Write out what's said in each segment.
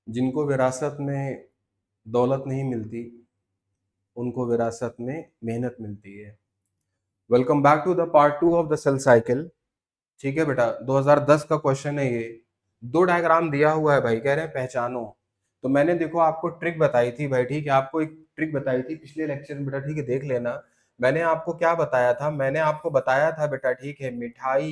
जिनको विरासत में दौलत नहीं मिलती, उनको विरासत में मेहनत मिलती है। Welcome back to the part two of the cell cycle. ठीक है बेटा, 2010 का क्वेश्चन है ये। दो डायग्राम दिया हुआ है भाई, कह रहे हैं पहचानो। तो मैंने देखो आपको ट्रिक बताई थी भाई, ठीक है, आपको एक ट्रिक बताई थी पिछले लेक्चर में बेटा, ठीक है, देख लेना। मैंने आपको क्या बताया था, मैंने आपको बताया था बेटा, ठीक है, मिठाई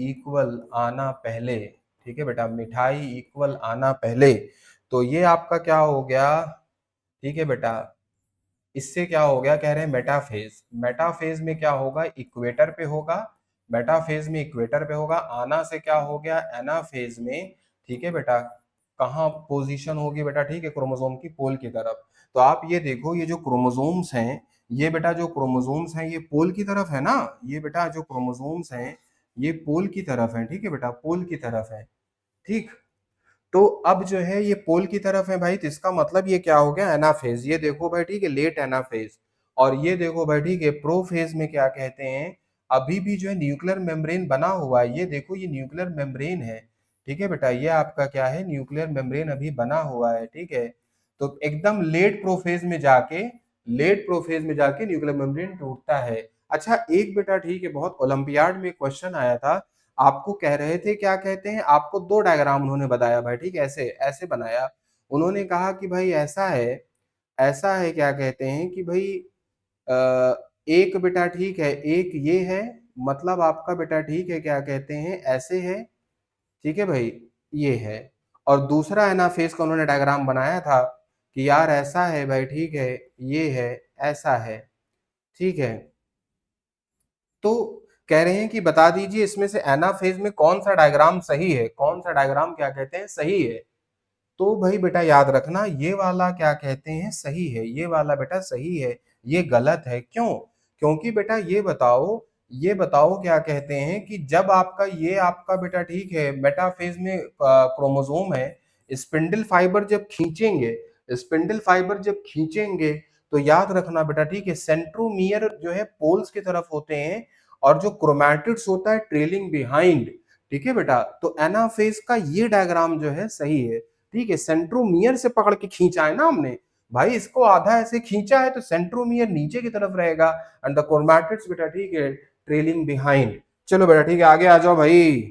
इक्वल आना पहले। ठीक है बेटा, मिठाई इक्वल आना पहले। तो ये आपका क्या हो गया, ठीक है बेटा, इससे क्या हो गया, कह रहे हैं मेटाफेज। मेटाफेज में क्या होगा, इक्वेटर पे होगा। मेटाफेज में इक्वेटर पे होगा। आना से क्या हो गया, एनाफेज में। ठीक है बेटा, कहाँ पोजीशन होगी बेटा, ठीक है, क्रोमोसोम की पोल की तरफ। तो आप ये देखो, ये जो क्रोमोसोम्स हैं, ये बेटा जो क्रोमोसोम्स हैं ये पोल की तरफ है ना। ये बेटा जो क्रोमोसोम्स हैं ये पोल की तरफ है, ठीक है बेटा, पोल की तरफ है। ठीक। तो अब जो है ये पोल की तरफ है भाई, तो इसका मतलब ये क्या हो गया, एनाफेज। ये देखो भाई, ठीक है, लेट एनाफेज। और ये देखो भाई, ठीक है, प्रोफेज में क्या कहते हैं, अभी भी जो है न्यूक्लियर मेम्ब्रेन बना हुआ है। ये देखो, ये न्यूक्लियर मेम्ब्रेन है। ठीक है बेटा, ये आपका क्या है, न्यूक्लियर मेम्ब्रेन अभी बना हुआ है। ठीक है, तो एकदम लेट प्रोफेज में जाके न्यूक्लियर मेम्ब्रेन टूटता है। अच्छा एक बेटा, ठीक है, बहुत ओलंपियाड में क्वेश्चन आया था। आपको कह रहे थे, क्या कहते हैं, आपको दो डायग्राम उन्होंने बताया भाई, ठीक है, ऐसे ऐसे बनाया। उन्होंने कहा कि भाई ऐसा है, क्या कहते हैं कि भाई एक बेटा, ठीक है, एक ये है, मतलब आपका बेटा, ठीक है, क्या कहते हैं, ऐसे है। ठीक है भाई, ये है। और दूसरा है ना फेस का उन्होंने डायग्राम बनाया था कि यार ऐसा है भाई, ठीक है, ये है, ऐसा है। ठीक है, तो कह रहे हैं कि बता दीजिए इसमें से एनाफेज में कौन सा डायग्राम सही है, कौन सा डायग्राम क्या कहते हैं सही है। तो भाई बेटा याद रखना, ये वाला क्या कहते हैं सही है, ये वाला बेटा सही है, ये गलत है। क्यों? क्योंकि बेटा ये बताओ क्या कहते हैं कि जब आपका ये आपका बेटा, ठीक है, मेटाफेज में क्रोमोसोम है, स्पिंडल फाइबर जब खींचेंगे, स्पिंडल फाइबर जब खींचेंगे, तो याद रखना बेटा, ठीक है, सेंट्रोमियर जो है पोल्स की तरफ होते हैं, और जो क्रोमैटिड्स होता है ट्रेलिंग बिहाइंड। ठीक है बेटा, तो एनाफेज का ये डायग्राम जो है सही है। ठीक है, सेंट्रोमियर से पकड़ के खींचा है ना हमने भाई, इसको आधा ऐसे खींचा है तो सेंट्रोमियर नीचे की तरफ रहेगा, एंड द क्रोमैटिड्स बेटा, ठीक है, ट्रेलिंग बिहाइंड। चलो बेटा, ठीक है, आगे आ जाओ भाई।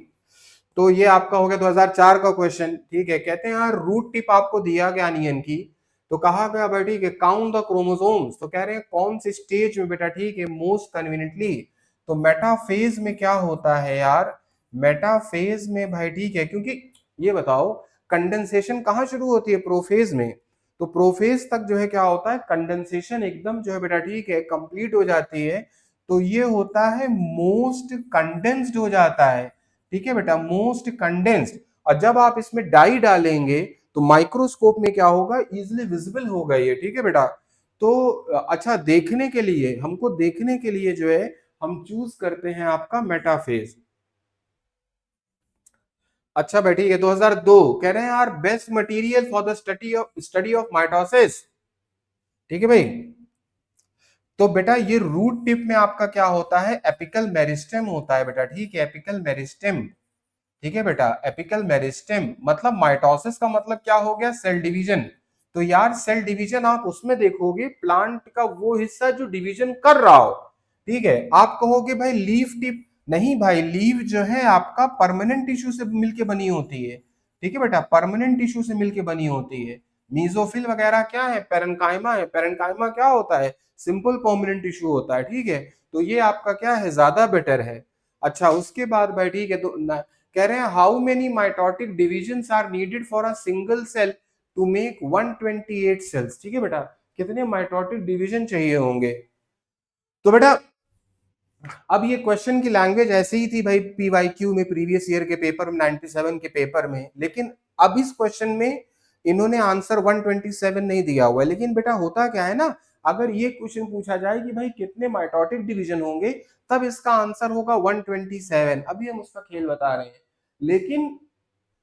तो ये आपका हो गया 2004 का क्वेश्चन। ठीक है, कहते हैं यार रूट टिप आपको दिया गया अनियन की, तो कहा गया भाई, ठीक है, काउंट द क्रोमोसोम्स। तो कह रहे हैं कौन से स्टेज में बेटा, ठीक है, मोस्ट कन्वीनियंटली। तो मेटाफेज में क्या होता है यार, मेटाफेज में भाई, ठीक है, क्योंकि ये बताओ कंडेंसेशन कहाँ शुरू होती है, प्रोफेज में। तो प्रोफेज तक जो है क्या होता है, कंडेंसेशन एकदम जो है बेटा, ठीक है, कंप्लीट हो जाती है। तो ये होता है मोस्ट कंडेंस्ड हो जाता है। ठीक है बेटा, मोस्ट कंडेंस्ड। और जब आप इसमें डाई डालेंगे तो माइक्रोस्कोप में क्या होगा, इजिली विजिबल होगा ये। ठीक है बेटा, तो अच्छा देखने के लिए, हमको देखने के लिए जो है हम चूज करते हैं आपका मेटाफेज। अच्छा बेटी, ये 2002 कह रहे हैं यार best material for the study of mitosis. ठीक है भाई, तो बेटा ये रूट टिप में आपका क्या होता है, एपिकल मेरिस्टेम होता है बेटा। ठीक है, एपिकल मेरिस्टेम। ठीक है बेटा, एपिकल मेरिस्टेम मतलब माइटोसिस का मतलब क्या हो गया, सेल डिवीजन। तो यार सेल डिवीजन आप उसमें देखोगे प्लांट का वो हिस्सा जो डिवीजन कर रहा हो। ठीक है, आप कहोगे भाई लीफ टिप, नहीं भाई, लीफ जो है आपका परमानेंट टिश्यू से मिलके बनी होती है। ठीक है बेटा, परमानेंट टिश्यू से मिलके बनी होती है। मीजोफिल वगैरह क्या है, पेरेंकाइमा है। पेरेंकाइमा क्या होता है, सिंपल परमानेंट टिश्यू होता है। ठीक है, तो ये आपका क्या है, ज्यादा बेटर है। अच्छा उसके बाद भाई, ठीक है, तो कह रहे हैं how many mitotic division are needed for a single cell to make 128 cells. ठीक है बेटा, कितने माइटोटिक डिवीजन चाहिए होंगे। तो बेटा अब ये क्वेश्चन की लैंग्वेज ऐसे ही थी भाई, पीवाईक्यू में प्रीवियस ईयर के पेपर में, 97 के पेपर में, लेकिन अब इस क्वेश्चन में इन्होंने आंसर 127 नहीं दिया हुआ है। लेकिन बेटा होता क्या है ना, अगर ये क्वेश्चन पूछा जाए कि भाई कितने माइटोटिक डिवीजन होंगे, तब इसका आंसर होगा 127। अभी हम उसका खेल बता रहे हैं। लेकिन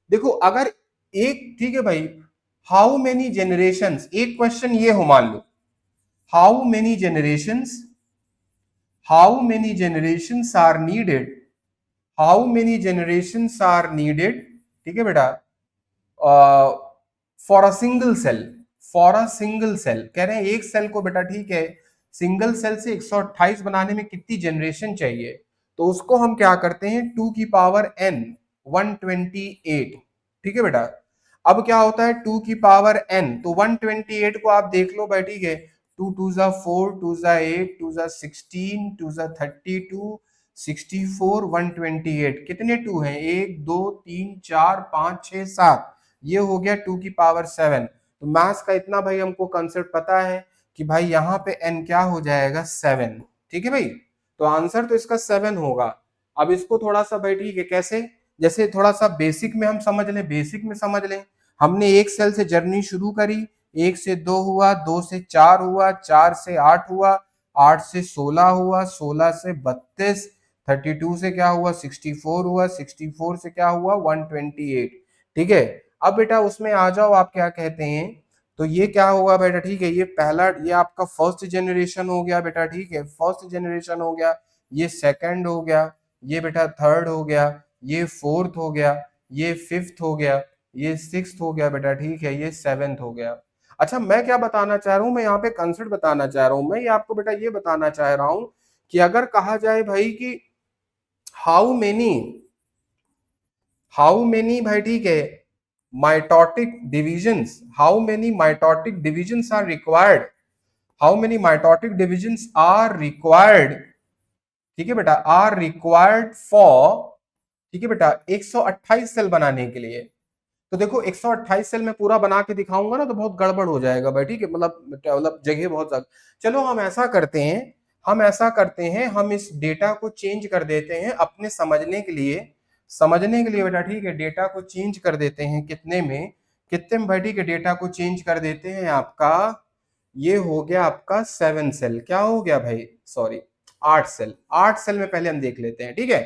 देखो अगर एक, ठीक है भाई, हाउ मेनी जनरेशंस, एक क्वेश्चन ये हो मान लो, how many generations, how many generations are needed, how many generations are needed, ठीक है बेटा, for a single cell, for a single cell कह रहे हैं एक सेल को बेटा ठीक है सिंगल सेल से 128 बनाने में कितनी जनरेशन चाहिए, तो उसको हम क्या करते हैं 2 की पावर n 128, ठीक है बेटा। अब क्या होता है 2 की पावर n, तो 128 को आप देख लो भाई ठीक है, 2 2 जा 4, 2 जा 8, 2 जा 16, 2 जा 32, 64, 128, कितने 2 हैं 1 2 3 4 5 6 7, ये हो गया 2 की पावर 7। तो मैथ्स का इतना भाई हमको कंसेप्ट पता है कि भाई यहाँ पे n क्या हो जाएगा 7, ठीक है भाई। तो आंसर तो इसका 7 होगा। अब इसको थोड़ा सा भाई ठीक है कैसे, जैसे थोड़ा सा बेसिक में हम समझ लें, बेसिक में समझ लें, हमने एक सेल से जर्नी शुरू करी, 1 से 2 हुआ, 2 से 4 हुआ, 4 से 8 हुआ, 8 से 16 हुआ, 16 से 32, 32 से क्या हुआ 64 हुआ, 64 से क्या हुआ 128, ठीक है। अब बेटा उसमें आ जाओ, आप क्या कहते हैं, तो ये क्या होगा बेटा ठीक है, ये पहला, ये आपका फर्स्ट जनरेशन हो गया बेटा ठीक है, फर्स्ट जनरेशन हो गया, ये सेकंड हो गया, ये बेटा थर्ड हो गया, ये फोर्थ हो गया, ये फिफ्थ हो गया, ये सिक्स्थ हो गया बेटा ठीक है, ये सेवेंथ हो गया। अच्छा मैं क्या बताना चाह रहा हूं, मैं यहाँ पे कंसेप्ट बताना चाह रहा हूं, मैं ये आपको बेटा ये बताना चाह रहा हूं कि अगर कहा जाए भाई कि हाउ मेनी, हाउ मेनी भाई ठीक है mitotic divisions, how many mitotic divisions are required, how many mitotic divisions are required, ठीक है बेटा, आर रिक्वायर्ड फॉर, ठीक है बेटा 128 सेल बनाने के लिए। तो देखो 128 सेल में पूरा बना के दिखाऊंगा ना तो बहुत गड़बड़ हो जाएगा भाई ठीक है, मतलब जगह बहुत ज्यादा। चलो हम ऐसा करते हैं, हम ऐसा करते हैं, हम इस डेटा को चेंज कर देते हैं अपने समझने के लिए, समझने के लिए बेटा ठीक है, डेटा को चेंज कर देते हैं कितने में, कितने में भाई ठीक है, डेटा को चेंज कर देते हैं आपका, ये हो गया आपका 7 सेल, क्या हो गया भाई सॉरी 8 सेल, 8 सेल में पहले हम देख लेते हैं ठीक है।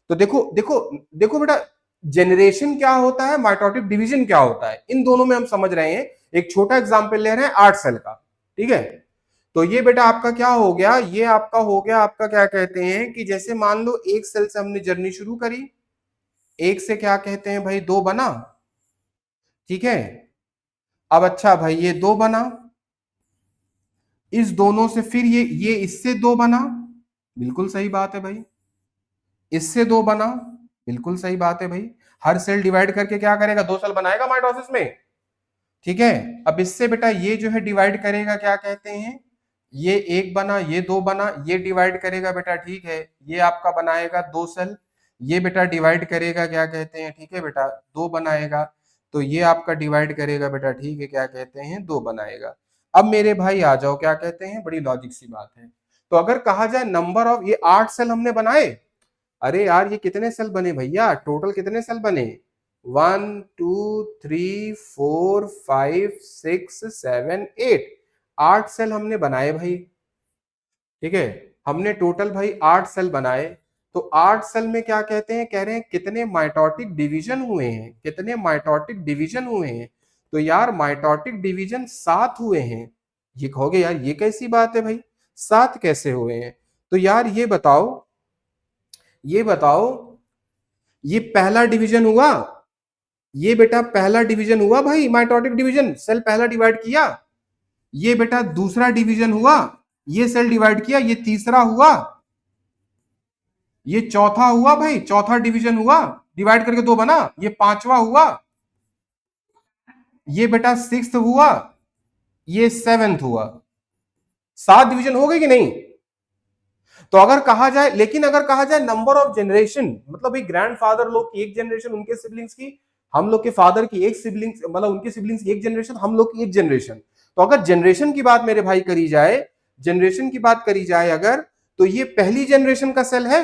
तो देखो देखो देखो बेटा, जनरेशन क्या होता है, माइटोटिक डिवीजन क्या होता है, इन दोनों में हम समझ रहे हैं। एक छोटा एग्जांपल ले रहे हैं 8 सेल का, ठीक है। तो ये बेटा आपका क्या हो गया, ये आपका हो गया, आपका क्या कहते हैं कि जैसे मान लो एक सेल से हमने जर्नी शुरू करी, एक से क्या कहते हैं भाई 2 बना, ठीक है। अब अच्छा भाई ये 2 बना, इस दोनों से फिर ये इससे 2 बना, बिल्कुल सही बात है भाई, इससे 2 बना, बिल्कुल सही बात है भाई। हर सेल डिवाइड करके क्या करेगा 2 सेल बनाएगा माइटोसिस में, ठीक है। अब इससे बेटा ये जो है डिवाइड करेगा, क्या कहते हैं, ये 1 बना, ये 2 बना, ये डिवाइड करेगा बेटा ठीक है, ये आपका बनाएगा 2 सेल, ये बेटा डिवाइड करेगा क्या कहते हैं, ठीक है बेटा 2 बनाएगा, तो ये आपका डिवाइड करेगा बेटा ठीक है, क्या कहते हैं 2 बनाएगा। अब मेरे भाई आ जाओ, क्या कहते हैं, बड़ी लॉजिक सी बात है। तो अगर कहा जाए नंबर ऑफ, ये 8 सेल हमने बनाए, अरे यार ये कितने सेल बने भैया, टोटल कितने सेल बने, 1 2 3 4 5 6 7 8, 8 सेल हमने बनाए भाई, ठीक है। हमने टोटल भाई 8 सेल बनाए, तो 8 सेल में क्या कहते हैं, कह रहे हैं कितने माइटोटिक डिवीजन हुए हैं, कितने माइटोटिक डिवीजन हुए हैं, तो यार माइटोटिक डिवीजन 7 हुए हैं। ये कहोगे यार ये कैसी बात है भाई, 7 कैसे हुए हैं, तो यार ये बताओ, ये बताओ, ये पहला डिवीजन हुआ, ये बेटा पहला डिवीजन हुआ भाई, माइटोटिक डिवीजन, सेल पहला डिवाइड किया, ये बेटा दूसरा डिवीजन हुआ, ये सेल डिवाइड किया, ये तीसरा हुआ, ये चौथा हुआ भाई, चौथा डिवीजन हुआ, डिवाइड करके 2 बना, ये पांचवा हुआ, ये बेटा सिक्स्थ हुआ, ये सेवेंथ हुआ, 7 डिवीजन हो गए कि नहीं। तो अगर कहा जाए, लेकिन अगर कहा जाए नंबर ऑफ जनरेशन, मतलब भाई ग्रैंडफादर लोग की एक जनरेशन, उनके सिबलिंग्स की, हम लोग के फादर की एक सिबलिंग्स, मतलब उनके सिबलिंग्स की एक जनरेशन, हम लोग की एक जनरेशन। तो अगर जनरेशन की बात मेरे भाई करी जाए, जनरेशन की बात करी जाए अगर, तो ये पहली जनरेशन का सेल है।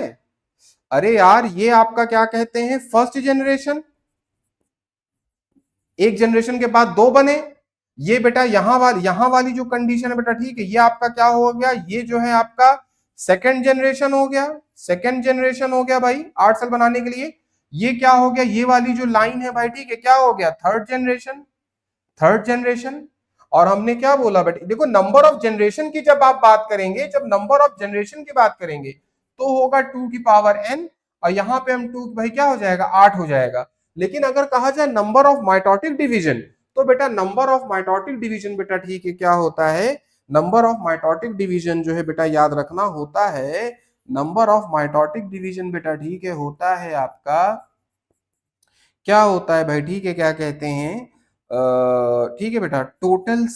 अरे यार ये आपका क्या कहते हैं फर्स्ट जनरेशन, एक जनरेशन के बाद 2 बने, ये बेटा यहां वाली जो कंडीशन है बेटा ठीक है, ये आपका क्या हो गया, ये जो है आपका सेकंड जनरेशन हो गया, सेकंड जनरेशन हो गया भाई 8 सेल बनाने के लिए। ये क्या हो गया, ये वाली जो लाइन है भाई ठीक है, क्या हो गया थर्ड जनरेशन, थर्ड जनरेशन। और हमने क्या बोला बेटा, देखो नंबर ऑफ जनरेशन की जब आप बात करेंगे, जब नंबर ऑफ जनरेशन की बात करेंगे तो होगा 2 की पावर n, और यहां पे हम 2 भाई क्या हो जाएगा 8 हो जाएगा। लेकिन अगर कहा जाए नंबर ऑफ माइटोटिक डिवीजन, तो बेटा नंबर ऑफ माइटोटिक डिवीजन बेटा ठीक है क्या होता है, नंबर ऑफ माइटोटिक डिवीजन जो है बेटा याद रखना होता है, नंबर ऑफ माइटोटिक डिवीजन बेटा ठीक है होता है आपका, क्या होता है भाई ठीक है क्या कहते हैं, ठीक है बेटा टोटल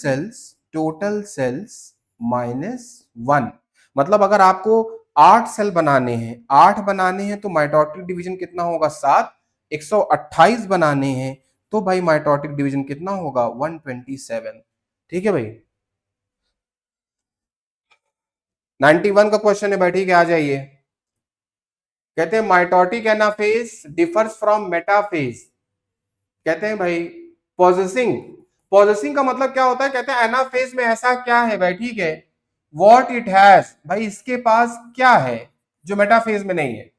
सेल्स माइनस वन। मतलब अगर आपको 8 सेल बनाने हैं, 8 बनाने हैं तो माइटोटिक डिवीजन कितना होगा 7, 128 बनाने हैं तो भाई माइटोटिक डिवीजन कितना होगा 127। ठीक है भाई, 91 का क्वेश्चन है भाई ठीक है, आ जाइए। कहते हैं mitotic anaphase differs from metaphase, कहते हैं भाई पॉजेसिंग, पॉजेसिंग का मतलब क्या होता है, कहते हैं एनाफेज में ऐसा क्या है भाई ठीक है, व्हाट इट हैज, भाई इसके पास क्या है जो मेटाफेज में नहीं है।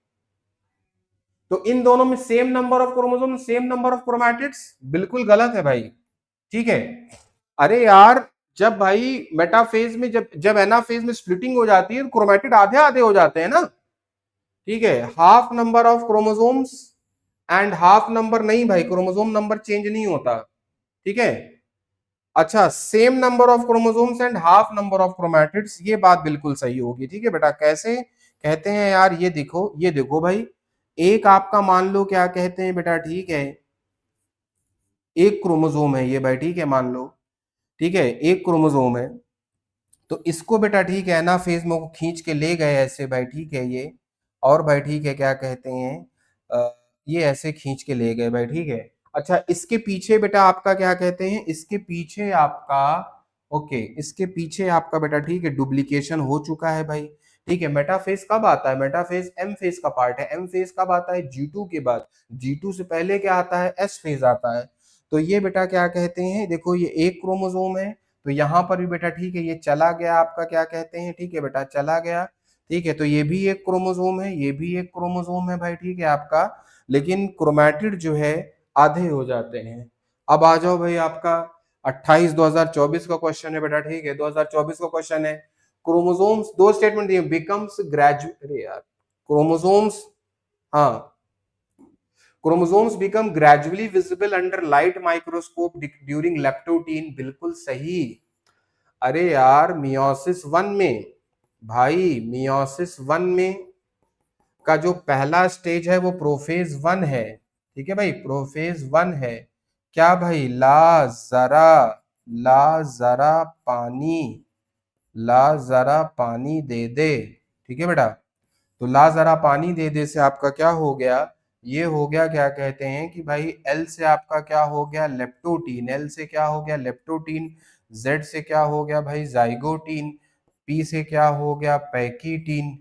तो इन दोनों में same number of chromosome same number of chromatids, बिल्कुल गलत है भाई। ठीक है, अरे यार जब भाई मेटाफेज में जब जब एनाफेज में स्प्लिटिंग हो जाती है तो क्रोमैटिड आधे आधे हो जाते हैं ना। ठीक है, half number of chromosomes and half number नहीं भाई, क्रोमोसोम नंबर चेंज नहीं होता। ठीक है, अच्छा same number of chromosomes and half number of chromatids, ये बात बिल्कुल सही होगी। ठीक है बेटा, कैसे कहते हैं यार, ये देखो भाई, एक आपका मान लो क्या कहते हैं बेटा ठीक है, एक क्रोमोसोम है ये भाई ठीक है मान लो, ठीक है एक क्रोमोसोम है, तो इसको बेटा ठीक है ना फेज में को खींच के ले गए ऐसे भाई ठीक है ये, और भाई ठीक है क्या कहते हैं ये ऐसे खींच के ले गए भाई ठीक है। अच्छा इसके पीछे बेटा आपका क्या कहते हैं, इसके पीछे आपका, ओके इसके पीछे आपका बेटा ठीक है डुप्लीकेशन हो चुका है भाई। ठीक है, मेटाफेज कब आता है, मेटाफेज एम फेज का पार्ट है, एम फेज कब आता है G2 के बाद, G2 से पहले क्या आता है एस फेज आता है। तो ये बेटा क्या कहते हैं, देखो ये एक क्रोमोसोम है, तो यहाँ पर भी बेटा ठीक है ये चला गया आपका क्या कहते हैं, ठीक है बेटा चला गया। ठीक है, तो ये भी एक क्रोमोसोम है, ये भी एक क्रोमोसोम है भाई ठीक है आपका, लेकिन क्रोमैटिड जो है आधे हो जाते हैं। अब आ जाओ भाई आपका 28 2024 का क्वेश्चन है बेटा ठीक है, 2024 का क्वेश्चन है, क्रोमोसोम्स दो स्टेटमेंट दिए, बिकम्स ग्रेजुएट, अरे यार क्रोमोसोम्स, हाँ chromosomes become gradually visible under light microscope during leptotene, बिल्कुल सही। अरे यार मियोसिस वन में, भाई मियोसिस वन में का जो पहला स्टेज है वो प्रोफेज वन है। ठीक है भाई, प्रोफेज वन है। क्या भाई, जरा ला जरा पानी, ला जरा पानी दे दे। ठीक है बेटा, तो ला जरा पानी दे दे से आपका क्या हो गया, ये हो गया क्या कहते हैं कि भाई एल से आपका क्या हो गया लेप्टोटीन, एल से क्या हो गया लेप्टोटीन, जेड से क्या हो गया भाई जाइगोटीन, पी से क्या हो गया पैकीटीन,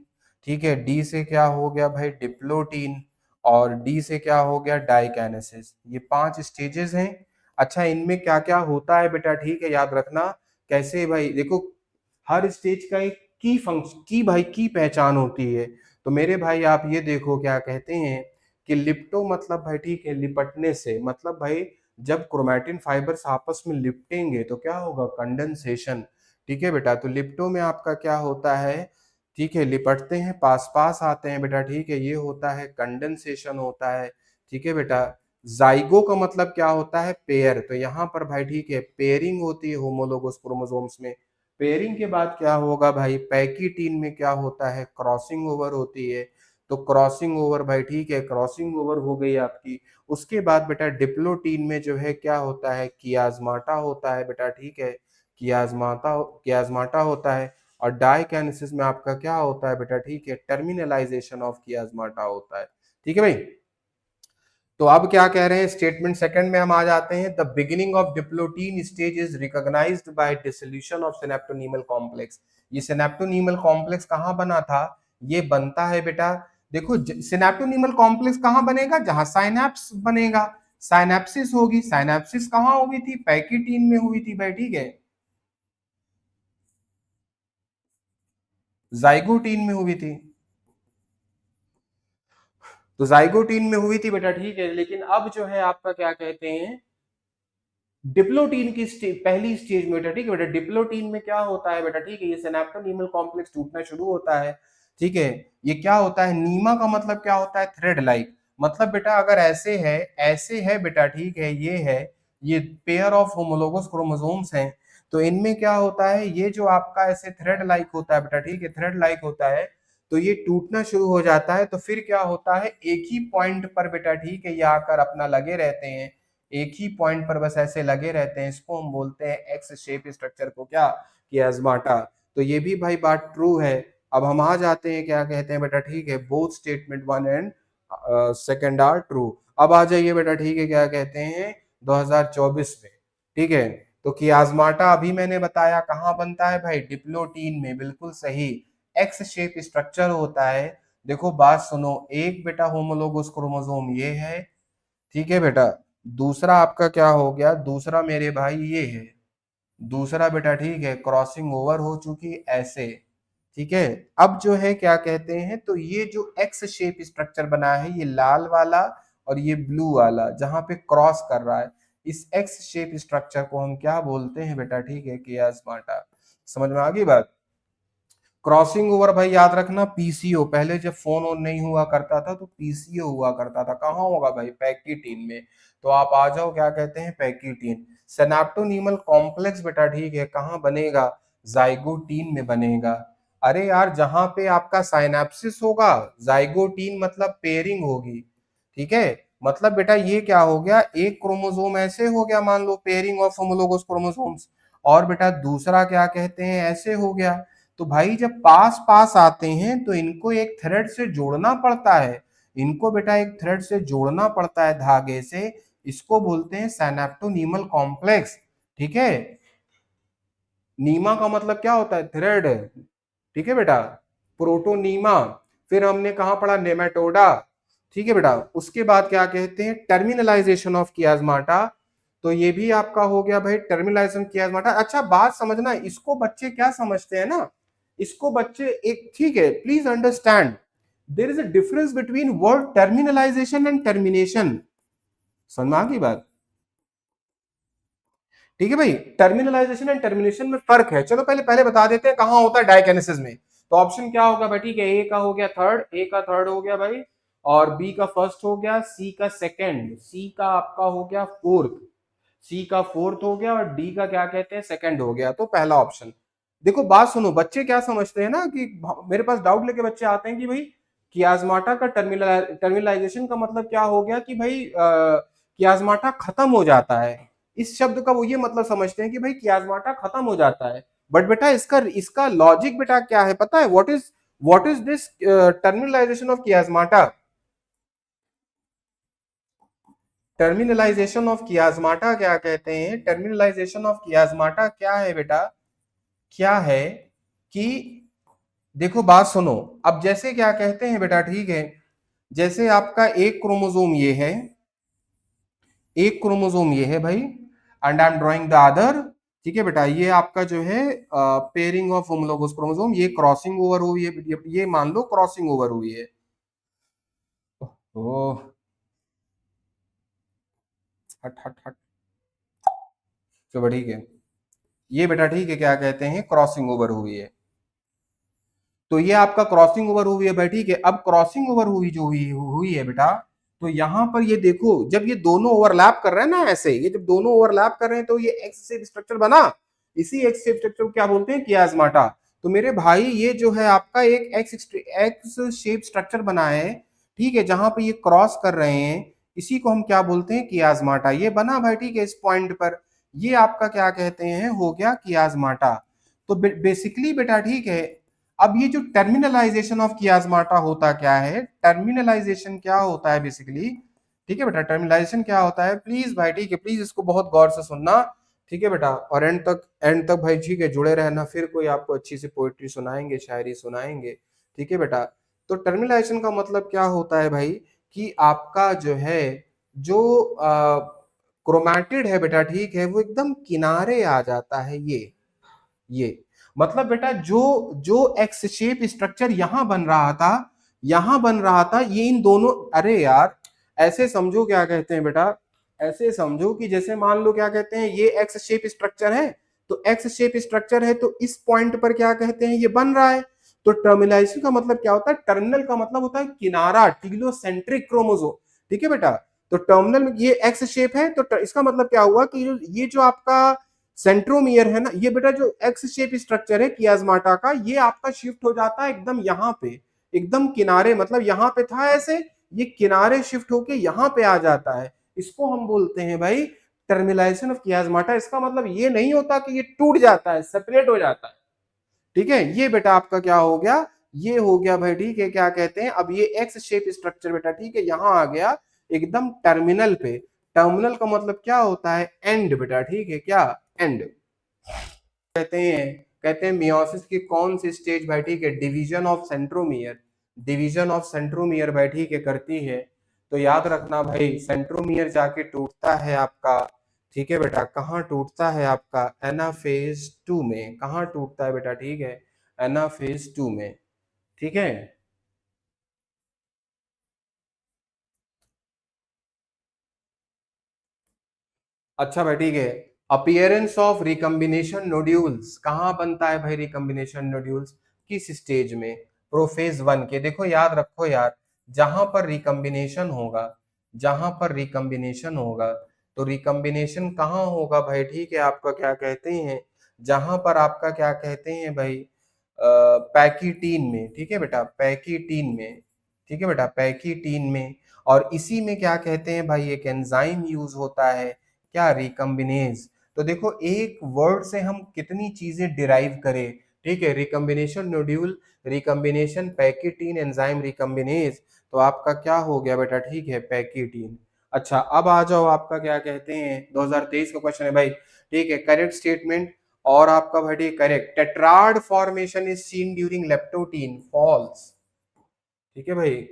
ठीक है डी से क्या हो गया भाई डिप्लोटीन, और डी से क्या हो गया डाइकैनेसिस। ये 5 स्टेजेस हैं। अच्छा इनमें क्या क्या होता है बेटा ठीक है याद रखना, कैसे भाई देखो, हर स्टेज का एक की फंक्शन की भाई की पहचान होती है। तो मेरे भाई आप ये देखो क्या कहते हैं कि लिप्टो मतलब भाई ठीक है लिपटने से, मतलब भाई जब क्रोमैटिन फाइबर्स आपस में लिपटेंगे तो क्या होगा कंडेंसेशन। ठीक है बेटा, तो लिप्टो में आपका क्या होता है, ठीक है लिपटते हैं पास पास आते हैं बेटा ठीक है, ये होता है कंडेंसेशन होता है। ठीक है बेटा, जाइगो का मतलब क्या होता है पेयर, तो यहाँ पर भाई ठीक है पेयरिंग होती है होमोलोगस क्रोमोसोम्स में। पेयरिंग के बाद क्या होगा भाई पैकीटीन में क्या होता है क्रॉसिंग ओवर होती है, तो क्रॉसिंग ओवर भाई ठीक है क्रॉसिंग ओवर हो गई आपकी। उसके बाद बेटा डिप्लोटीन में जो है क्या होता है कियाजमाटा होता है बेटा ठीक है, कियाजमाटा होता है। और डाइकैनेसिस में आपका क्या होता है बेटा ठीक है टर्मिनलाइजेशन ऑफ कियाजमाटा होता है। ठीक है भाई, तो अब क्या कह रहे हैं स्टेटमेंट सेकंड में हम आ जाते हैं, the beginning of diplotene stage is recognised by dissolution of synaptonemal complex. ये सिनेप्टोनीमल कॉम्प्लेक्स कहाँ बना था, ये बनता है बेटा, देखो सिनेप्टोनीमल कॉम्प्लेक्स कहाँ बनेगा, जहां साइनेप्स बनेगा, साइनेप्सिस होगी, साइनेप्सिस कहाँ हुई थी पैकीटीन में हुई थी भाई ठीक है, जाइगोटीन में हुई थी, तो जाइगोटीन में हुई थी बेटा ठीक है, लेकिन अब जो है आपका क्या कहते हैं डिप्लोटीन की पहली स्टेज में बेटा ठीक है, बेटा डिप्लोटीन में क्या होता है बेटा ठीक है, ये सिनेप्टोनीमल कॉम्प्लेक्स टूटना शुरू होता है। ठीक है, ये क्या होता है नीमा का मतलब क्या होता है थ्रेड लाइक, मतलब बेटा अगर ऐसे है बेटा, ठीक है, ये पेयर ऑफ होमोलोगस क्रोमोसोम्स हैं, तो इनमें क्या होता है, ये जो आपका ऐसे थ्रेड लाइक होता है बेटा, ठीक है, थ्रेड लाइक होता है, तो ये टूटना शुरू हो जाता है, तो फिर क्या होता है, एक ही पॉइंट पर बेटा, ठीक है, ये आकर अपना लगे रहते हैं, एक ही पॉइंट पर बस ऐसे लगे रहते हैं, इसको हम बोलते हैं एक्स शेप स्ट्रक्चर को क्या, कियास्माटा। तो ये भी भाई बात ट्रू है। अब हम आ जाते हैं, क्या कहते हैं बेटा, ठीक है, both statement one and second are true. अब आ जाइए बेटा, ठीक है, क्या कहते हैं 2024 में, ठीक है, तो कियास्माटा अभी मैंने बताया कहाँ बनता है भाई, डिप्लोटीन में, बिल्कुल सही, एक्स शेप स्ट्रक्चर होता है। देखो बात सुनो, एक बेटा होमोलोगस क्रोमोसोम ये है, ठीक है बेटा, दूसरा आपका क्या हो गया, दूसरा मेरे भाई ये है, दूसरा बेटा, ठीक है, क्रॉसिंग ओवर हो चुकी ऐसे, ठीक है। अब जो है क्या कहते हैं, तो ये जो एक्स शेप स्ट्रक्चर बना है, ये लाल वाला और ये ब्लू वाला जहां पे क्रॉस कर रहा है, इस एक्स शेप स्ट्रक्चर को हम क्या बोलते हैं बेटा, ठीक है, कियास्माटा। समझ में आ गई बात। क्रॉसिंग ओवर भाई याद रखना, पीसीओ, पहले जब फोन ऑन नहीं हुआ करता था तो पीसीओ हुआ करता था, कहाँ होगा भाई, पैक्टिन में। तो आप आ जाओ, क्या कहते हैं, पैक्टिन। सेनाप्टोनीमल कॉम्प्लेक्स बेटा, ठीक है, कहाँ बनेगा, जाइगोटीन में बनेगा। अरे यार, जहां पे आपका साइनेप्सिस होगा, जाइगोटीन मतलब पेयरिंग होगी, ठीक है। मतलब बेटा ये क्या हो गया, एक क्रोमोसोम ऐसे हो गया, मान लो पेयरिंग ऑफ होमोलोगस क्रोमोसोम्स, और बेटा दूसरा क्या कहते हैं ऐसे हो गया। तो भाई जब पास पास आते हैं तो इनको एक थ्रेड से जोड़ना पड़ता है, इनको बेटा एक थ्रेड से जोड़ना पड़ता है धागे से, इसको बोलते हैं सैनेप्टोनीमल कॉम्प्लेक्स, ठीक है। नीमा का मतलब क्या होता है, थ्रेड, ठीक है बेटा, प्रोटोनीमा। फिर हमने कहा पढ़ा, नेमेटोडा, ठीक है बेटा। उसके बाद क्या कहते हैं, टर्मिनलाइजेशन ऑफ कियास्माटा। तो ये भी आपका हो गया भाई टर्मिनलाइजेशन कियास्माटा। अच्छा बात समझना, इसको बच्चे क्या समझते हैं ना, इसको बच्चे एक, ठीक है, please understand, there is a difference between word terminalisation and termination. समझ में आ गई बात, ठीक है भाई, टर्मिनलाइजेशन एंड टर्मिनेशन में फर्क है। चलो पहले पहले बता देते हैं कहां होता है डायकेनेसिस में। तो ऑप्शन क्या होगा भाई, ठीक है, ए का हो गया थर्ड, ए का थर्ड हो गया भाई, और बी का फर्स्ट हो गया, सी का सेकंड, सी का आपका हो गया फोर्थ, सी का फोर्थ हो गया, और डी का क्या कहते हैं सेकंड हो गया। तो पहला ऑप्शन। देखो बात सुनो, बच्चे क्या समझते हैं ना कि मेरे पास डाउट लेके बच्चे आते हैं कि भाई कियास्माटा का टर्मिनलाइजेशन का मतलब क्या हो गया कि भाई कियास्माटा खत्म हो जाता है, इस शब्द का वो ये मतलब समझते हैं कि भाई कियास्माटा खत्म हो जाता है। बट बेटा इसका इसका लॉजिक बेटा क्या है पता है, what is this terminalisation of chiasmata. Terminalisation of chiasmata क्या कहते हैं, टर्मिनलाइजेशन ऑफ कियास्माटा क्या है बेटा, क्या है कि देखो बात सुनो, अब जैसे क्या कहते हैं बेटा, ठीक है, जैसे आपका एक क्रोमोसोम ये है, एक क्रोमोसोम ये है भाई, and I am drawing the other, ठीक है बेटा, ये आपका जो है पेयरिंग ऑफ होमोलोगस क्रोमोसोम, ये क्रॉसिंग ओवर हुई है, ये मान लो क्रॉसिंग ओवर हुई है। ओह, हट हट हट, चलो ठीक है, ये बेटा ठीक है, क्या कहते हैं क्रॉसिंग ओवर हुई है। तो ये आपका क्रॉसिंग ओवर हुई है भाई, ठीक है। अब क्रॉसिंग ओवर हुई जो हुई हुई है बेटा, तो यहां पर ये देखो, जब ये दोनों ओवरलैप कर रहे हैं ना ऐसे, ये जब दोनों ओवरलैप कर रहे हैं तो ये एक्स शेप स्ट्रक्चर बना, इसी एक्स शेप स्ट्रक्चर को क्या बोलते हैं, कियास्माटा। तो मेरे भाई ये जो है आपका एक एक्स शेप स्ट्रक्चर बना है, ठीक है, जहां पे ये क्रॉस कर रहे हैं, इसी को हम क्या बोलते हैं, कियास्माटा। ये बना भाई, ठीक है, इस पॉइंट पर, ये आपका क्या कहते हैं, हो गया कियास्माटा। तो बेसिकली बेटा ठीक है, अब ये जो टर्मिनलाइजेशन ऑफ कियास्माटा होता क्या है, टर्मिनलाइजेशन क्या होता है बेसिकली, ठीक है बेटा, टर्मिनलाइजेशन क्या होता है, प्लीज भाई, ठीक है, प्लीज इसको बहुत गौर से सुनना, ठीक है बेटा, और एंड तक भाई, ठीक है, जुड़े रहना, फिर कोई आपको अच्छी सी पोइट्री सुनाएंगे, शायरी सुनाएंगे, ठीक है बेटा। तो टर्मिनलाइजेशन का मतलब क्या होता है भाई, कि आपका जो है, जो क्रोमैटिड है बेटा, ठीक है, वो एकदम किनारे आ जाता है, ये मतलब बेटा जो जो एक्स शेप स्ट्रक्चर यहां बन रहा था, यहां बन रहा था, ये इन दोनों, अरे यार ऐसे समझो, क्या कहते हैं बेटा, ऐसे समझो कि जैसे मान लो, क्या कहते हैं, ये एक्स शेप स्ट्रक्चर है, तो एक्स शेप स्ट्रक्चर है, तो इस पॉइंट पर क्या कहते हैं, ये बन रहा है। तो टर्मिनलाइजेशन का मतलब क्या होता है, टर्मिनल का मतलब होता है किनारा, टीलोसेंट्रिक क्रोमोसोम, ठीक है बेटा। तो टर्मिनल में ये एक्स शेप है, तो इसका मतलब क्या हुआ कि ये जो आपका सेंट्रोमियर है ना, ये बेटा जो एक्स शेप स्ट्रक्चर है कियाजमाटा का, ये आपका शिफ्ट हो जाता है एकदम यहाँ पे, एकदम किनारे, मतलब यहाँ पे था ऐसे, ये किनारे शिफ्ट होके यहाँ पे आ जाता है। इसको हम बोलते हैं भाई टर्मिलाइजेशन ऑफ कियाजमाटा। इसका मतलब ये नहीं होता कि ये टूट जाता है, सेपरेट हो जाता है। ठीक है, ये बेटा आपका क्या हो गया, ये हो गया भाई, ठीक है, क्या कहते हैं, अब ये एक्स शेप स्ट्रक्चर बेटा, ठीक है, यहां आ गया एकदम टर्मिनल पे। टर्मिनल का मतलब क्या होता है, एंड बेटा, ठीक है, क्या, एंड। कहते हैं मियोसिस की कौन सी स्टेज भाई, ठीक है, division of centromere, division of centromere भाई, ठीक है, करती है। तो याद रखना भाई, सेंट्रोमियर जाके टूटता है आपका, ठीक है बेटा, कहाँ टूटता है आपका, एनाफेज 2 में। कहाँ टूटता है बेटा, ठीक है, एनाफेज 2 में। ठीक है। अच्छा भाई, ठीक है, अपीयरेंस ऑफ रिकम्बिनेशन नोड्यूल्स कहाँ बनता है भाई, रिकम्बिनेशन नोड्यूल्स किस स्टेज में, प्रोफेज 1 के। देखो याद रखो यार, जहां पर रिकम्बिनेशन होगा, जहां पर रिकम्बिनेशन होगा, तो रिकम्बिनेशन कहाँ होगा भाई, ठीक है, आपका क्या कहते हैं, जहां पर आपका क्या कहते हैं भाई, पैकीटीन में, ठीक है बेटा, पैकीटीन में, ठीक है बेटा, पैकीटीन में। और इसी में क्या कहते हैं भाई, एक एंजाइम यूज होता है, क्या, रिकम्बिनेज। तो देखो एक वर्ड से हम कितनी चीजें डिराइव करें, ठीक है, recombination nodule, recombination pachytene, enzyme रिकम्बिनेज, तो आपका क्या हो गया बेटा, ठीक है, पैकेटीन। अच्छा अब आ जाओ, आपका क्या कहते हैं 2023 का क्वेश्चन है भाई, ठीक है, करेक्ट स्टेटमेंट। और आपका भाई correct, tetrad formation is seen during leptotene, false. ठीक है भाई,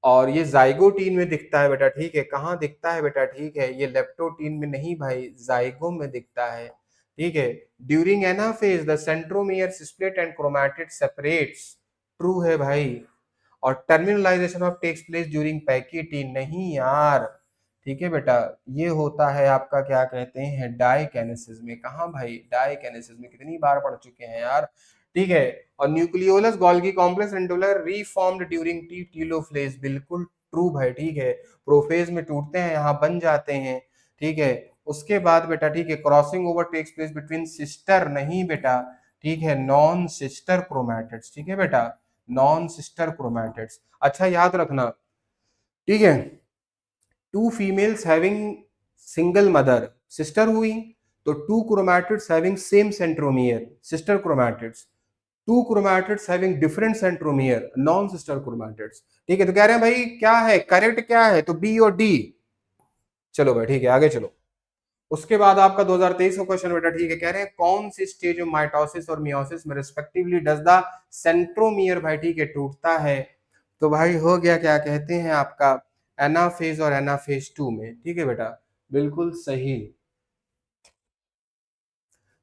और ये जाइगोटीन में दिखता है बेटा, ठीक है, कहाँ दिखता है बेटा, ठीक है, ये लेप्टोटीन में नहीं भाई, जाइगो में दिखता है। ठीक है, during anaphase the centromere split and chromatid separates, true है भाई। और terminalisation of takes place during pachytene, नहीं यार, ठीक है बेटा, ये होता है आपका क्या कहते हैं डाइकेनेसिस में। कहाँ भाई, डाइकेनेसिस में, कितनी बार पढ़ चुके हैं यार। ठीक है, और nucleolus Golgi complex and ER reformed during t telophase, बिल्कुल ट्रू भाई, ठीक है, प्रोफेज में टूटते हैं, यहाँ बन जाते हैं। ठीक है, उसके बाद बेटा, ठीक है, crossing over takes place between sister, नहीं बेटा, ठीक है, नॉन सिस्टर क्रोमैटिड्स, ठीक है बेटा, नॉन सिस्टर क्रोमैटिड्स। अच्छा याद रखना, ठीक है, two females having single mother, sister हुई, तो two chromatids having same centromere, sister chromatids. Two chromatids having different centromere, non sister chromatids. ठीक है, तो कह रहे हैं भाई क्या है करेक्ट, क्या है, तो बी और डी। चलो भाई ठीक है, आगे चलो। उसके बाद आपका 2023 का क्वेश्चन बेटा, ठीक है, कह रहे हैं कौन सी स्टेज ऑफ माइटोसिस और मियोसिस में रिस्पेक्टिवली डज द सेंट्रोमियर भाई, ठीक है, टूटता है। तो भाई हो गया क्या कहते हैं आपका एनाफेज और एनाफेज 2 में, ठीक है बेटा, बिल्कुल सही।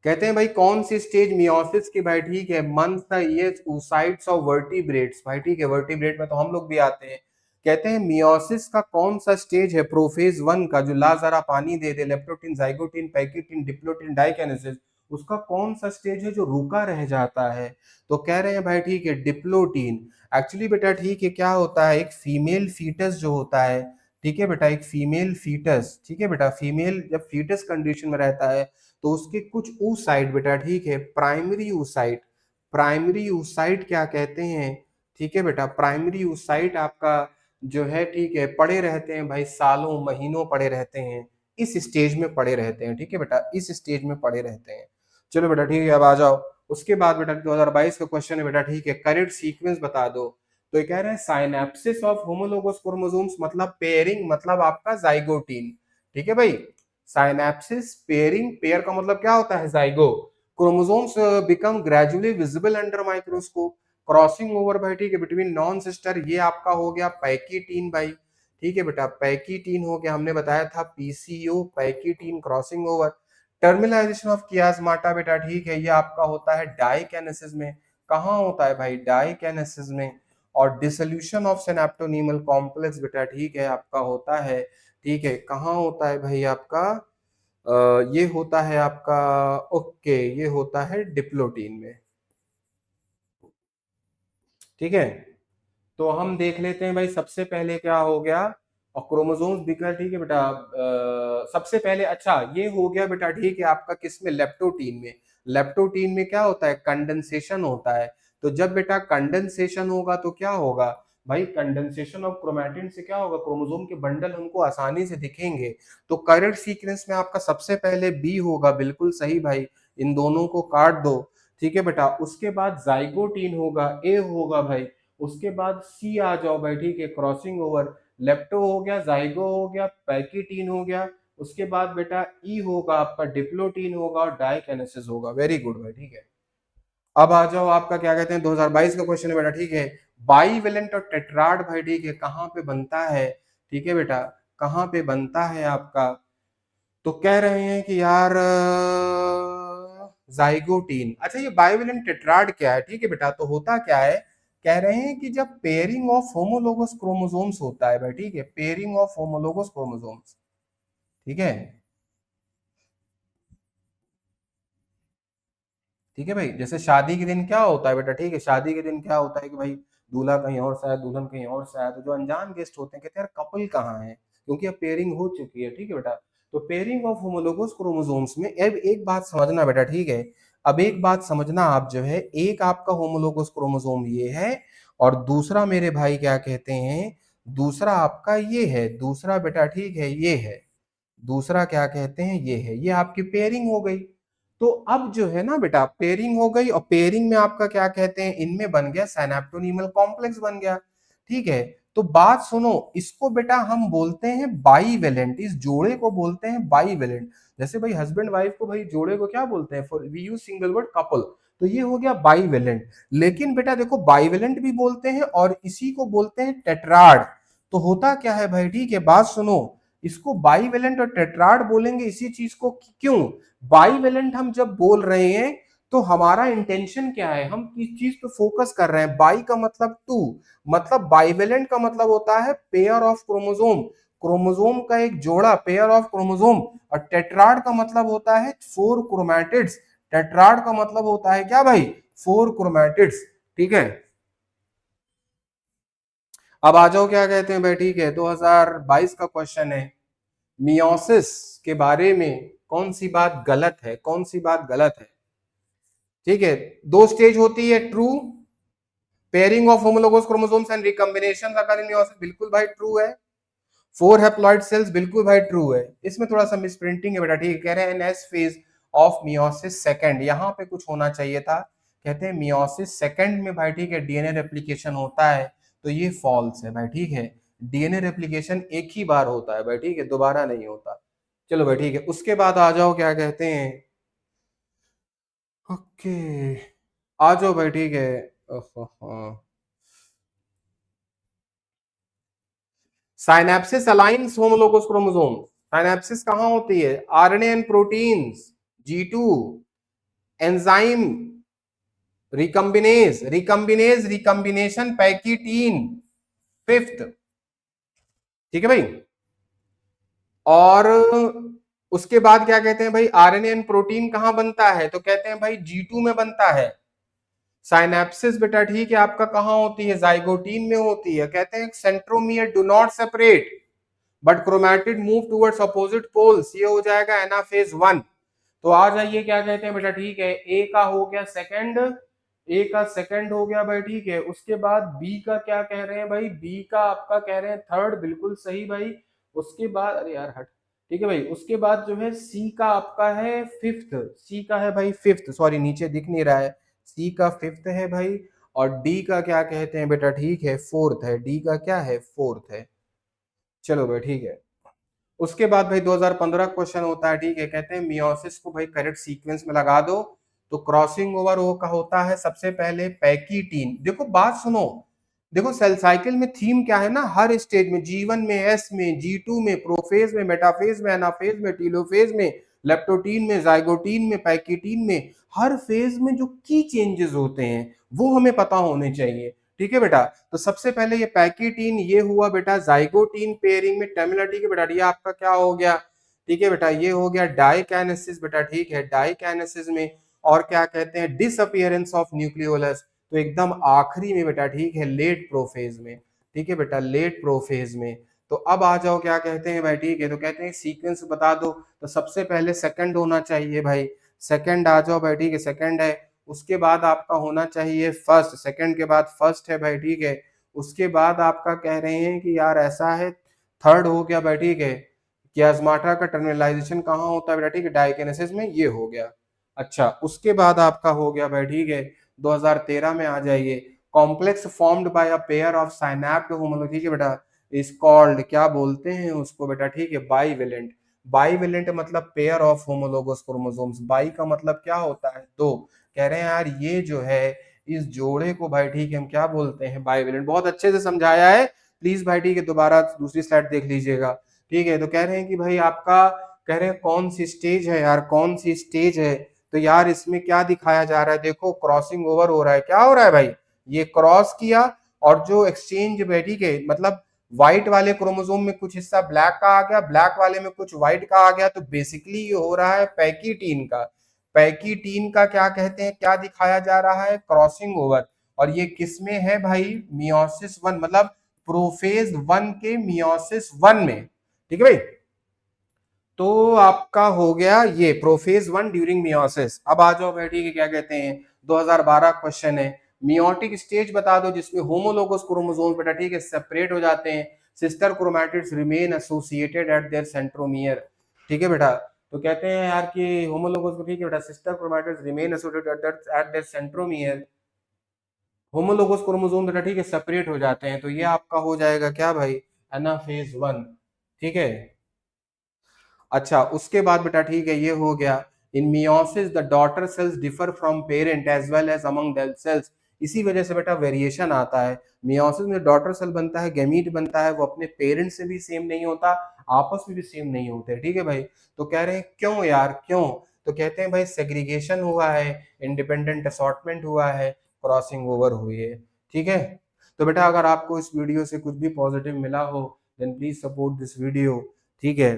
कहते हैं भाई कौन सी स्टेज मियोसिस की भाई, ठीक है, month the years oocytes of vertebrates भाई, ठीक है, वर्टिब्रेट में तो हम लोग भी आते हैं। कहते हैं मियोसिस का कौन सा स्टेज है, प्रोफेज 1 का, जो ला जरा पानी दे दे, leptotene, zygotene, pachytene, diplotene, diakinesis, उसका कौन सा स्टेज है जो रुका रह जाता है। तो कह रहे हैं भाई, ठीक है, डिप्लोटीन। एक्चुअली बेटा, ठीक है, क्या होता है, एक फीमेल फीटस जो होता है, ठीक है बेटा, एक फीमेल फीटस, ठीक है बेटा, फीमेल जब फीटस कंडीशन में रहता है, तो उसके कुछ oocyte बेटा, ठीक है, प्राइमरी oocyte, प्राइमरी oocyte क्या कहते हैं, ठीक है बेटा, प्राइमरी oocyte आपका जो है, ठीक है, पड़े रहते हैं भाई, सालों महीनों पड़े रहते हैं, इस स्टेज में पड़े रहते हैं, ठीक है बेटा, इस स्टेज में पड़े रहते हैं। चलो बेटा ठीक है, अब आ जाओ। उसके बाद बेटा 2022 का क्वेश्चन है बेटा, ठीक है, करेक्ट सीक्वेंस बता दो। तो ये कह रहे हैं साइनेप्सिस ऑफ होमोलोगस क्रोमोसोम्स मतलब पेयरिंग, मतलब आपका जाइगोटीन। ठीक है भाई, साइनेप्सिस पेयरिंग, पेयर का मतलब क्या होता है, zygote. Chromosomes become gradually visible under microscope, crossing over भाई, ठीक है, बिटवीन नॉन सिस्टर, ये आपका हो गया पैकीटीन भाई। ठीक है बेटा, पैकीटीन हो गया, हमने बताया था पीसीओ, पैकीटीन, क्रॉसिंग ओवर। टर्मिनाइजेशन ऑफ कियाजमाटा बेटा, ठीक है, ये आपका होता है डाइकेनेसिस में। कहाँ होता है भाई, डाइकेनेसिस में। और डिसोल्यूशन ऑफ सिनेप्टोनीमल कॉम्प्लेक्स बेटा, ठीक है, आपका होता है, ठीक है, कहाँ होता है भाई आपका, ये होता है आपका, ओके, ये होता है डिप्लोटीन में। ठीक है, तो हम देख लेते हैं भाई, सबसे पहले क्या हो गया, और क्रोमोसोम्स बिखर, ठीक है बेटा, सबसे पहले अच्छा ये हो गया बेटा, ठीक है आपका किस में, लेप्टोटीन में। लेप्टोटीन में क्या होता है, कंडेंसेशन होता है। तो जब बेटा कंडेंसेशन होगा तो क्या होगा भाई, कंडेंसेशन ऑफ क्रोमैटिन से क्या होगा, क्रोमोसोम के बंडल हमको आसानी से दिखेंगे। तो करेक्ट सीक्वेंस में आपका सबसे पहले बी होगा, बिल्कुल सही भाई, इन दोनों को काट दो, ठीक है बेटा। उसके बाद जाइगोटीन होगा, ए होगा भाई। उसके बाद सी आ जाओ भाई, ठीक है, क्रॉसिंग ओवर, लेप्टो हो गया, जाइगो हो गया, पैकिटीन हो गया। उसके बाद बेटा ई होगा आपका, डिप्लोटीन होगा और डाइकेनेसिस होगा। वेरी गुड भाई, ठीक है। अब आ जाओ आपका क्या कहते हैं 2022 का क्वेश्चन है बेटा, ठीक है। बाईवेलेंट और टेट्राड भाई, ठीक है, कहाँ पे बनता है, ठीक है बेटा, कहाँ पे बनता है आपका। तो कह रहे हैं कि यार जाइगोटीन। अच्छा ये बाइवेलेंट टेट्राड क्या है, ठीक है बेटा, तो होता क्या है, कह रहे हैं कि जब पेयरिंग ऑफ होमोलोगस क्रोमोसोम्स होता है भाई, ठीक है, पेयरिंग ऑफ होमोलोगस क्रोमोसोम्स, ठीक है, ठीक है भाई। जैसे शादी के दिन क्या होता है बेटा, ठीक है, शादी के दिन क्या होता है कि भाई दूल्हा कहीं और से आया, दुल्हन कहीं और से आया, तो जो अनजान गेस्ट होते हैं कहते हैं यार कपल कहाँ है, क्योंकि अब पेयरिंग हो चुकी है, ठीक है बेटा। तो पेयरिंग ऑफ होमोलोगस क्रोमोसोम्स में अब एक बात समझना बेटा, ठीक है, अब एक बात समझना आप जो है, एक आपका होमोलोगस क्रोमोसोम ये है, और दूसरा मेरे भाई क्या कहते हैं, दूसरा आपका ये है, दूसरा बेटा ठीक है ये है, दूसरा क्या कहते हैं ये है, ये आपकी पेयरिंग हो गई। तो अब जो है ना बेटा, पेयरिंग हो गई, और पेयरिंग में आपका क्या कहते हैं, इनमें बन गया सैनेप्टोनीमल कॉम्प्लेक्स बन गया, ठीक है। तो बात सुनो, इसको बेटा हम बोलते हैं बाईवेलेंट, इस जोड़े को बोलते हैं बाईवेलेंट। जैसे भाई हस्बैंड वाइफ को भाई जोड़े को क्या बोलते हैं, for we use single word couple, तो ये हो गया बाईवेलेंट। लेकिन बेटा देखो, बाईवेलेंट भी बोलते हैं और इसी को बोलते हैं टेट्राड। तो होता क्या है भाई, ठीक है, बात सुनो, इसको बाईवेलेंट और टेट्राड बोलेंगे इसी चीज को, क्यों, बाईवेलेंट हम जब बोल रहे हैं तो हमारा इंटेंशन क्या है, हम किस चीज पे फोकस कर रहे हैं, बाई का मतलब टू, मतलब बाईवेलेंट का मतलब होता है पेयर ऑफ क्रोमोसोम, क्रोमोसोम का एक जोड़ा, पेयर ऑफ क्रोमोसोम। और टेट्राड का मतलब होता है फोर क्रोमैटिड्स, टेट्राड का मतलब होता है क्या भाई, फोर क्रोमैटिड्स, ठीक है। अब आ जाओ क्या कहते हैं भाई, ठीक है, 2022 का क्वेश्चन है, मियोसिस के बारे में कौन सी बात गलत है, कौन सी बात गलत है, ठीक है। दो स्टेज होती है, true, pairing of homologous chromosomes and recombination occur in meiosis, बिल्कुल भाई ट्रू है। फोर हैप्लॉइड सेल्स, बिल्कुल भाई ट्रू है। इसमें थोड़ा सा मिसप्रिंटिंग है बेटा, ठीक है, कह रहे हैं NS phase of meiosis second, यहां पे कुछ होना चाहिए था, कहते हैं मियोसिस सेकंड में भाई, ठीक है, डीएनए रेप्लिकेशन होता है, तो ये फॉल्स है भाई, ठीक है। डीएनए रेप्लिकेशन एक ही बार होता है भाई, ठीक है, दोबारा नहीं होता। चलो भाई ठीक है, उसके बाद आ जाओ क्या कहते हैं, ओके, आ जाओ भाई ठीक है, synapsis aligns homologous chromosome, synapsis कहाँ होती है, RNA and proteins, G two, enzyme, recombinase, recombinase recombination pachytene, fifth, ठीक है भाई। और उसके बाद क्या कहते हैं भाई, आरएनए एंड प्रोटीन कहां बनता है, तो कहते हैं भाई जी2 में बनता है। साइनेप्सिस बेटा ठीक है आपका कहां होती है, जाइगोटीन में होती है, कहते हैं centromere do not separate but chromatid move towards opposite poles, ये हो जाएगा एनाफेज 1। तो आ जाइए क्या कहते हैं बेटा, ठीक है, ए का हो गया सेकंड, ए का सेकंड हो गया भाई, ठीक है। उसके बाद बी का क्या कह रहे हैं भाई, बी का आपका कह रहे हैं थर्ड, बिल्कुल सही भाई। उसके बाद अरे यार हट, ठीक है भाई, उसके बाद जो है सी का आपका है फिफ्थ, सी का है भाई फिफ्थ, सॉरी नीचे दिख नहीं रहा है, सी का फिफ्थ है भाई। और डी का क्या कहते हैं बेटा, ठीक है, फोर्थ है, डी का क्या है, फोर्थ है। चलो भाई ठीक है। उसके बाद भाई 2015 क्वेश्चन होता है, ठीक है, कहते हैं मियोसिस को भाई करेक्ट सीक्वेंस में लगा दो। तो क्रॉसिंग ओवर हो का होता है सबसे पहले पैकीटीन, देखो बात सुनो, देखो सेल साइकिल में थीम क्या है ना, हर स्टेज में, जी1 में, एस में, जी2 में, प्रोफेज में, मेटाफेज में, एनाफेज में, टीलोफेज में, लेप्टोटीन में, जाइगोटीन में, पैकीटीन में, हर फेज में जो की चेंजेस होते हैं वो हमें पता होने चाहिए, ठीक है बेटा। तो सबसे पहले ये पैकीटीन, ये हुआ बेटा जाइगोटीन पेयरिंग में टर्मिनल, ठीक है बेटा, ये आपका क्या हो गया, ठीक है बेटा, ये हो गया डाइकाइनेसिस बेटा, ठीक है, डाइकाइनेसिस में। और क्या कहते हैं, डिसअपियरेंस ऑफ न्यूक्लियोलस, तो एकदम आखिरी में बेटा, ठीक है, लेट प्रोफेज में, ठीक है बेटा, लेट प्रोफेज में। तो अब आ जाओ क्या कहते हैं भाई, ठीक है, तो कहते हैं सीक्वेंस बता दो, तो सबसे पहले सेकंड होना चाहिए भाई, सेकंड आ जाओ भाई, ठीक है, सेकंड है। उसके बाद आपका होना चाहिए फर्स्ट, सेकंड के बाद फर्स्ट है भाई, ठीक है। उसके बाद आपका कह रहे हैं कि यार ऐसा है, थर्ड हो गया भाई, ठीक है, कियास्माटा का टर्मिनलाइजेशन कहाँ होता है बेटा, ठीक है, डाइकिनेसिस में, ये हो गया। अच्छा, उसके बाद आपका हो गया भाई, ठीक है, 2013 में आ जाइए, complex formed by a pair of synapsed homology, ठीक है बेटा, इज कॉल्ड, क्या बोलते हैं उसको बेटा, ठीक है, बाईवेलेंट। बाईवेलेंट मतलब pair of homologous chromosomes, by का मतलब क्या होता है, दो। कह रहे हैं यार ये जो है इस जोड़े को भाई, ठीक है, हम क्या बोलते हैं, बाईवेलेंट। बहुत अच्छे से समझाया है, प्लीज भाई, ठीक है, दोबारा दूसरी स्लाइड देख लीजिएगा। ठीक है, तो कह रहे हैं कि भाई आपका, कह रहे हैं कौन सी स्टेज है यार, कौन सी स्टेज है, तो यार इसमें क्या दिखाया जा रहा है, देखो क्रॉसिंग ओवर हो रहा है, क्या हो रहा है भाई, ये क्रॉस किया, और जो एक्सचेंज है, ठीक है, मतलब व्हाइट वाले क्रोमोसोम में कुछ हिस्सा ब्लैक का आ गया, ब्लैक वाले में कुछ व्हाइट का आ गया, तो बेसिकली ये हो रहा है पैकीटीन का। पैकीटीन का क्या कहते हैं, क्या दिखाया जा रहा है, क्रॉसिंग ओवर। और ये किसमें है भाई, मियोसिस वन, मतलब प्रोफेज वन के मियोसिस वन में, ठीक है भाई। तो आपका हो गया ये प्रोफेज वन ड्यूरिंग मियोसिस। अब आ जाओ भाई, ठीक है, क्या कहते हैं, 2012 क्वेश्चन है, मियोटिक स्टेज बता दो जिसमें होमोलोगस क्रोमोसोम्स बेटा, ठीक है, सेपरेट हो जाते हैं, sister chromatids remain associated eight there centromere, ठीक है बेटा। तो कहते हैं यार कि होमोलोगस को, ठीक है बेटा, sister chromatids remain associated eight there centromere, homologous chromosome बेटा, ठीक है, सेपरेट हो जाते हैं, तो ये आपका हो जाएगा क्या भाई, एनाफेज वन, ठीक है। अच्छा, उसके बाद बेटा, ठीक है, ये हो गया, in meiosis the daughter cells differ from parent as well as among cells, इसी वजह से बेटा वेरिएशन आता है। मियोसिस में डॉटर सेल बनता है, गैमीट बनता है, वो अपने पेरेंट से भी सेम नहीं होता, आपस में भी सेम नहीं होते, ठीक है भाई। तो कह रहे हैं क्यों यार, क्यों, तो कहते हैं भाई सेग्रीगेशन हुआ है, इंडिपेंडेंट असॉर्टमेंट हुआ है, क्रॉसिंग ओवर हुई है, ठीक है। तो बेटा अगर आपको इस वीडियो से कुछ भी पॉजिटिव मिला हो, then please support this video, ठीक है।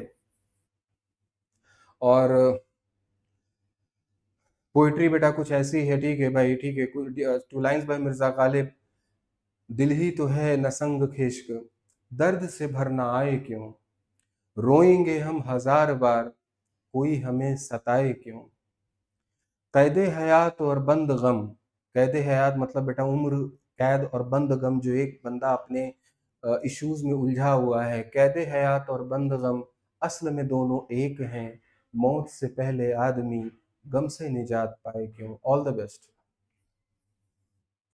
और पोइट्री बेटा कुछ ऐसी है, ठीक है भाई, ठीक है, two lines by Mirza Ghalib, दिल ही तो है न संग खिश्क, दर्द से भरना आए क्यों, रोएंगे हम हजार बार, कोई हमें सताए क्यों, कैद हयात और बंद गम, कैद हयात मतलब बेटा उम्र कैद, और बंद गम जो एक बंदा अपने इश्यूज में उलझा हुआ है, कैद हयात और बंद गम असल में दोनों एक हैं, मौत से पहले आदमी गम से निजात पाए क्यों। All the best.